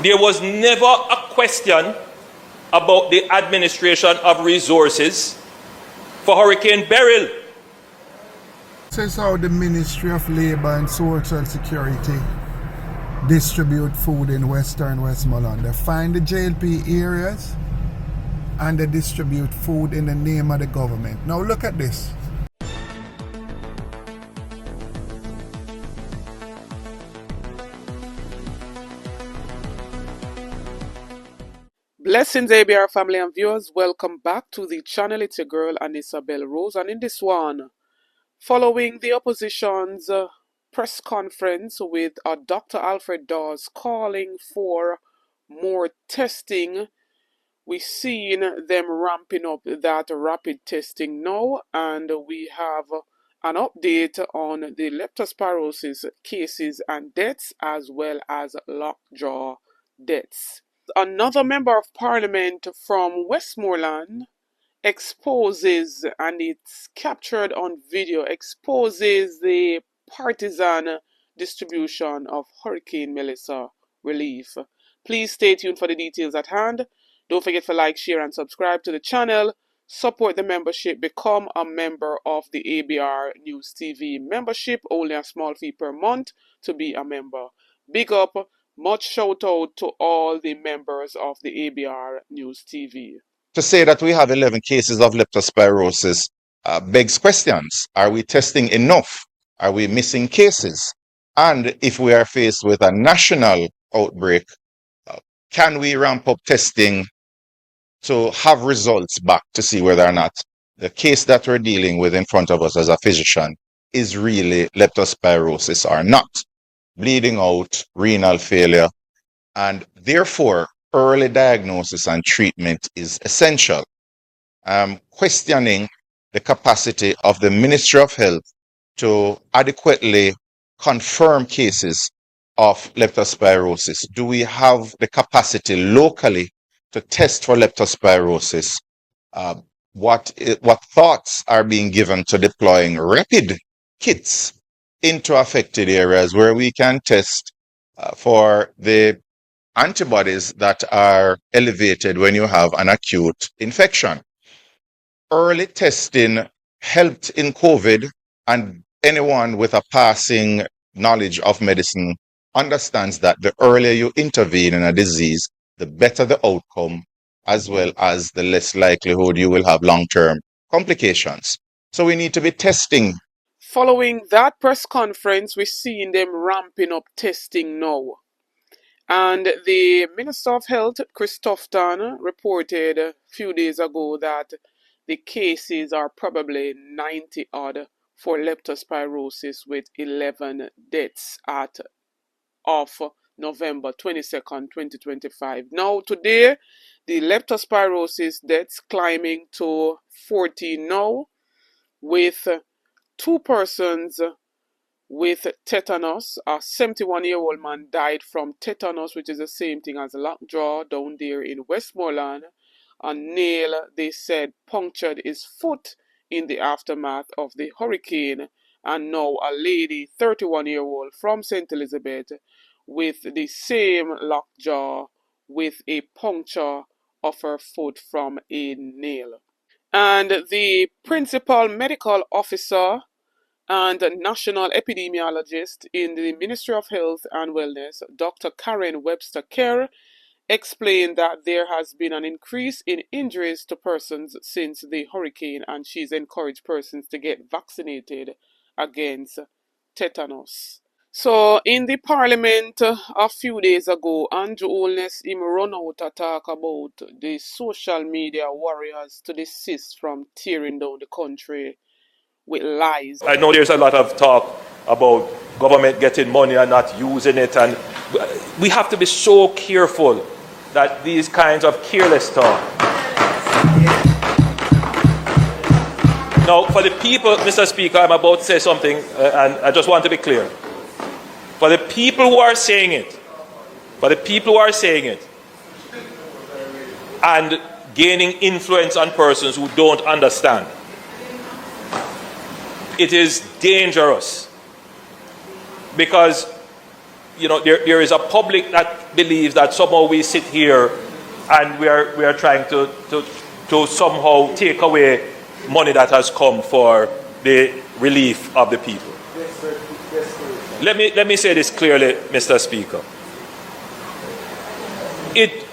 There was never a question about the administration of resources for Hurricane Beryl. This is how the Ministry of Labour and Social Security distribute food in Western Westmoreland. They find the JLP areas and they distribute food in the name of the government. Now look at this. Blessings ABR family and viewers, welcome back to the channel. It's your girl Isabel Rose, and in this one, following the opposition's press conference with Dr. Alfred Dawes calling for more testing, we've seen them ramping up that rapid testing now, and we have an update on the leptospirosis cases and deaths as well as lockjaw deaths. Another member of parliament from Westmoreland exposes, and it's captured on video, exposes the partisan distribution of Hurricane Melissa relief. Please stay tuned for the details at hand. Don't forget to like, share, and subscribe to the channel. Support the membership. Become a member of the ABR News TV membership. Only a small fee per month to be a member. Big up. Much shout out to all the members of the ABR News TV. To say that we have 11 cases of leptospirosis begs questions. Are we testing enough? Are we missing cases? And if we are faced with a national outbreak, can we ramp up testing to have results back to see whether or not the case that we're dealing with in front of us as a physician is really leptospirosis or not? Bleeding out, renal failure, and therefore early diagnosis and treatment is essential. Questioning the capacity of the Ministry of Health to adequately confirm cases of leptospirosis. Do we have the capacity locally to test for leptospirosis? What thoughts are being given to deploying rapid kits into affected areas where we can test for the antibodies that are elevated when you have an acute infection? Early testing helped in COVID, and anyone with a passing knowledge of medicine understands that the earlier you intervene in a disease, the better the outcome, as well as the less likelihood you will have long-term complications. So we need to be testing. Following that press conference, we're seeing them ramping up testing now. And the Minister of Health, Chris Tufton, reported a few days ago that the cases are probably 90 odd for leptospirosis, with 11 deaths of November 22nd, 2025. Now, today, the leptospirosis deaths climbing to 14 now, with 2 persons with tetanus. A 71-year-old man died from tetanus, which is the same thing as lockjaw down there in Westmoreland. A nail, they said, punctured his foot in the aftermath of the hurricane. And now a lady, 31-year-old from St. Elizabeth, with the same lockjaw with a puncture of her foot from a nail. And the principal medical officer and national epidemiologist in the Ministry of Health and Wellness, Dr. Karen Webster Kerr, explained that there has been an increase in injuries to persons since the hurricane, and she's encouraged persons to get vaccinated against tetanus. So in the parliament a few days ago, Anju him run out to talk about the social media warriors to desist from tearing down the country with lies. I know there's a lot of talk about government getting money and not using it, and we have to be so careful that these kinds of careless talk. Now, for the people, Mr. Speaker, I'm about to say something, and I just want to be clear. For the people who are saying it, and gaining influence on persons who don't understand, it is dangerous, because there is a public that believes that somehow we sit here and we are trying to somehow take away money that has come for the relief of the people. Let me say this clearly, Mr. Speaker. It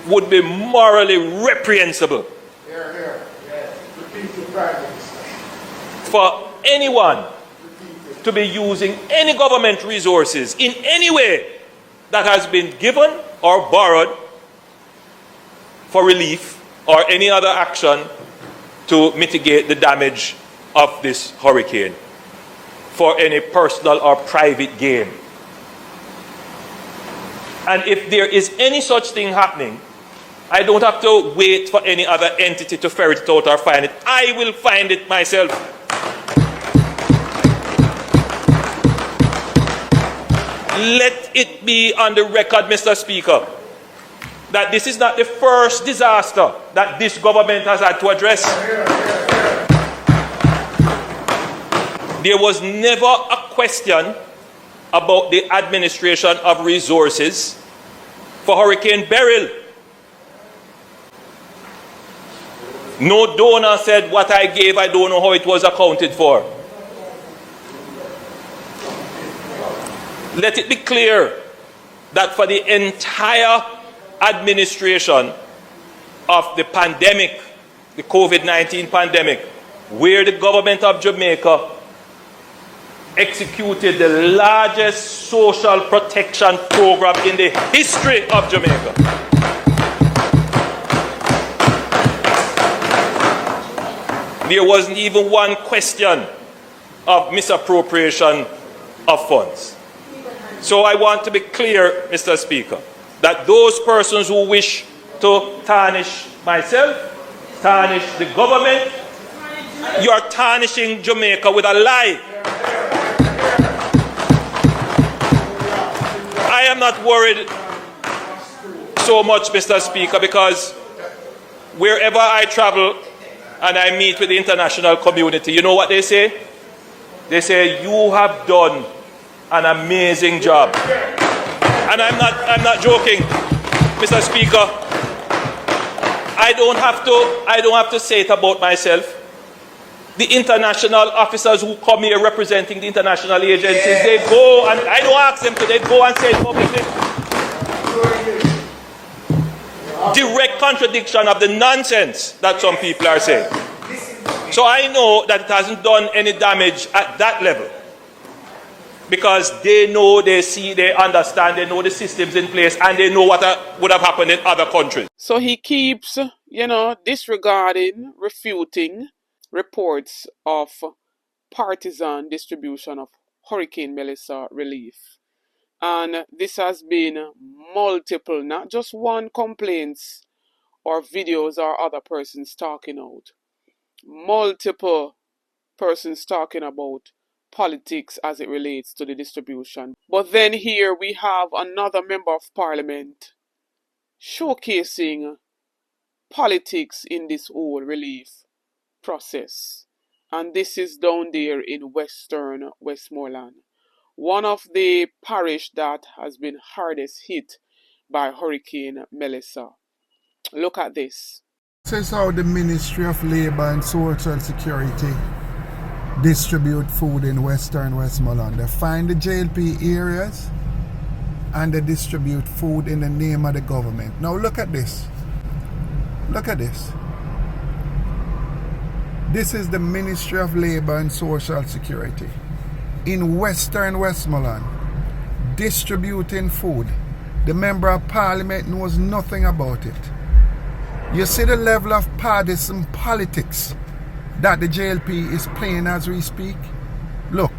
would be morally reprehensible for anyone to be using any government resources in any way that has been given or borrowed for relief or any other action to mitigate the damage of this hurricane for any personal or private gain. And if there is any such thing happening, I don't have to wait for any other entity to ferret it out or find it. I will find it myself. Let it be on the record, Mr. Speaker, that this is not the first disaster that this government has had to address. There was never a question about the administration of resources for Hurricane Beryl. No donor said, what I gave, I don't know how it was accounted for. Let it be clear that for the entire administration of the pandemic, the COVID-19 pandemic, where the government of Jamaica executed the largest social protection program in the history of Jamaica. There wasn't even one question of misappropriation of funds. So I want to be clear, Mr. Speaker, that those persons who wish to tarnish myself, tarnish the government, you are tarnishing Jamaica with a lie. I am not worried so much, Mr. Speaker, because wherever I travel and I meet with the international community, you know what they say? They say, you have done an amazing job. And I'm not joking, Mr. Speaker. I don't have to say it about myself. The international officers who come here representing the international agencies, they go, and I don't ask them to, they go and say it publicly. Direct contradiction of the nonsense that some people are saying. So I know that it hasn't done any damage at that level, because they know, they see, they understand, they know the systems in place, and they know what would have happened in other countries. So he keeps, disregarding, refuting reports of partisan distribution of Hurricane Melissa relief. And this has been multiple, not just one complaints or videos or other persons talking out. Multiple persons talking about politics as it relates to the distribution. But then here we have another member of parliament showcasing politics in this whole relief process. And this is down there in western Westmoreland, one of the parish that has been hardest hit by Hurricane Melissa. Look at this. This is how the Ministry of Labour and Social Security distribute food in western Westmoreland. They find the JLP areas and they distribute food in the name of the government. Now look at this. Look at this. This is the Ministry of Labour and Social Security in western Westmoreland distributing food. The Member of Parliament knows nothing about it. You see the level of partisan politics that the JLP is playing as we speak? Look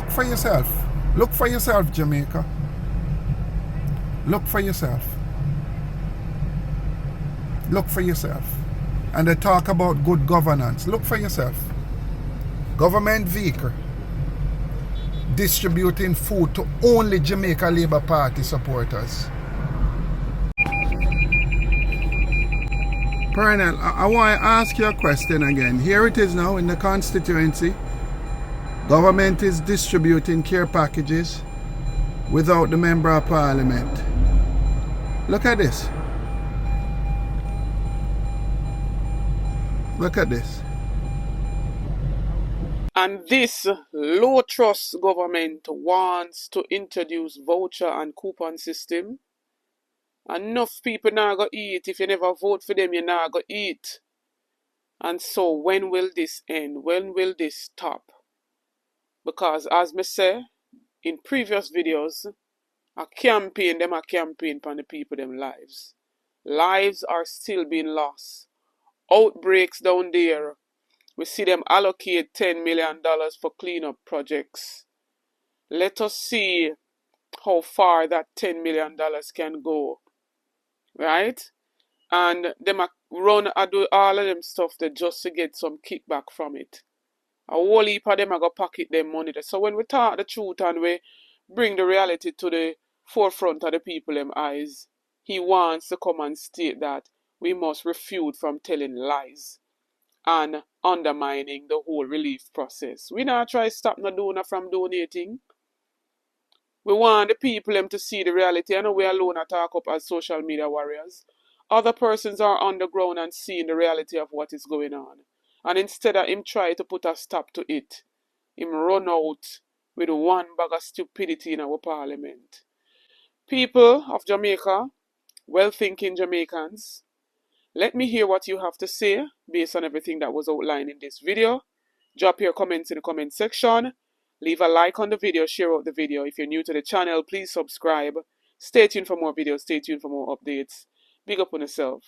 for yourself. Look for yourself, Jamaica. Look for yourself. Look for yourself. And they talk about good governance. Look for yourself. Government vehicle distributing food to only Jamaica Labour Party supporters. Pernell, I want to ask you a question again. Here it is now in the constituency. Government is distributing care packages without the Member of Parliament. Look at this. Look at this. And this low trust government wants to introduce voucher and coupon system. Enough people now go eat. If you never vote for them, you now go eat. And so when will this end? When will this stop? Because as me say in previous videos, a campaign for the people them lives. Lives are still being lost. Outbreaks down there. We see them allocate $10 million for cleanup projects. Let us see how far that $10 million can go. Right? And them run and do all of them stuff there just to get some kickback from it. A whole heap of them are going to pocket them money there. So when we talk the truth and we bring the reality to the forefront of the people them eyes, he wants to come and state that we must refute from telling lies and undermining the whole relief process. We not try to stop no donor from donating. We want the people them to see the reality. I know we alone are talk up as social media warriors. Other persons are on the ground and seeing the reality of what is going on. And instead of him try to put a stop to it, him run out with one bag of stupidity in our parliament. People of Jamaica, well-thinking Jamaicans, let me hear what you have to say based on everything that was outlined in this video. Drop your comments in the comment section. Leave a like on the video, share out the video. If you're new to the channel, please subscribe. Stay tuned for more videos, stay tuned for more updates. Big up on yourself.